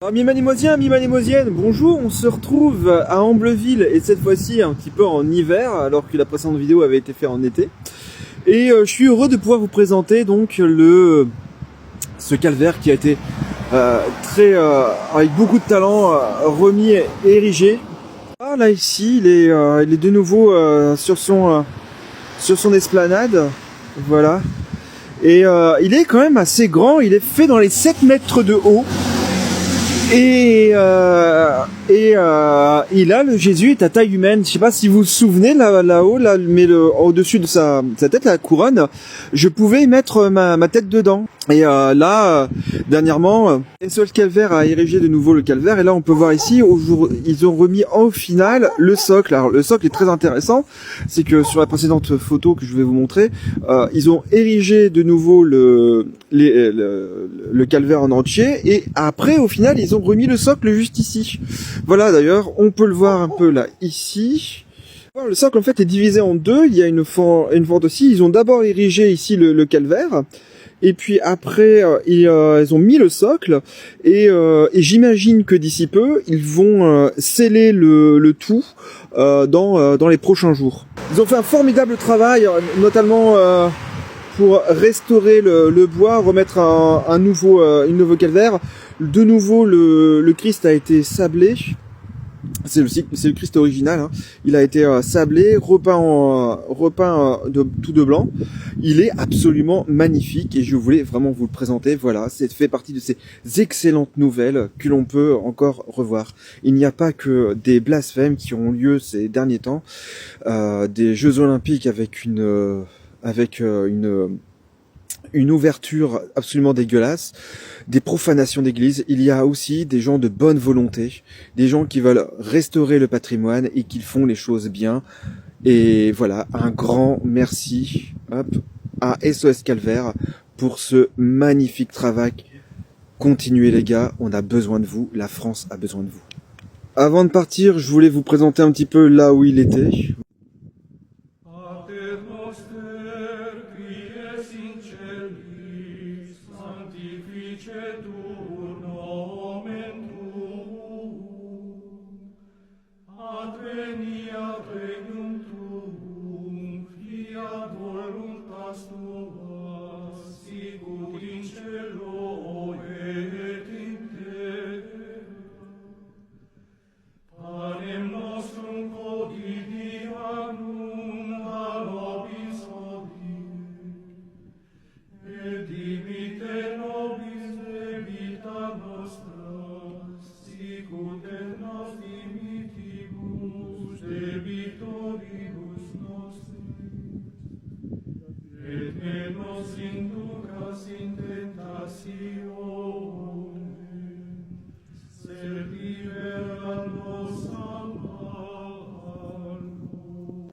Alors, mi Mademoisienne, bonjour, on se retrouve à Ambleville et cette fois-ci un petit peu en hiver alors que la précédente vidéo avait été faite en été. Et je suis heureux de pouvoir vous présenter donc ce calvaire qui a été avec beaucoup de talent remis et érigé. Ah, là ici il est de nouveau sur son esplanade, voilà. Et il est quand même assez grand, il est fait dans les 7 mètres de haut. Et là, le Jésus est à taille humaine. Je sais pas si vous vous souvenez, là-haut, mais au-dessus de sa tête, la couronne, je pouvais y mettre ma tête dedans. Et dernièrement, SOS Calvaire a érigé de nouveau le calvaire. Et là, on peut voir ici, ils ont remis au final le socle. Alors, le socle est très intéressant. C'est que sur la précédente photo que je vais vous montrer, ils ont érigé de nouveau le calvaire en entier. Et après, au final, ils ont remis le socle juste ici. Voilà, d'ailleurs, on peut le voir un peu là, ici. Le socle, en fait, est divisé en deux. Il y a une fente aussi. Ils ont d'abord érigé ici le calvaire. Et puis après, ils ont mis le socle. Et j'imagine que d'ici peu, ils vont sceller le tout dans les prochains jours. Ils ont fait un formidable travail, notamment pour restaurer le bois, remettre un nouveau calvaire. De nouveau, le Christ a été sablé. C'est le Christ original, hein. Il a été sablé, repeint tout de blanc. Il est absolument magnifique et je voulais vraiment vous le présenter. Voilà, c'est fait partie de ces excellentes nouvelles que l'on peut encore revoir. Il n'y a pas que des blasphèmes qui ont lieu ces derniers temps, des Jeux Olympiques avec une ouverture absolument dégueulasse, des profanations d'église. Il y a aussi des gens de bonne volonté, des gens qui veulent restaurer le patrimoine et qui font les choses bien. Et voilà, un grand merci à SOS Calvaire pour ce magnifique travail. Continuez les gars, on a besoin de vous, la France a besoin de vous. Avant de partir, je voulais vous présenter un petit peu là où il était. Et ne nos inducas in tentationem,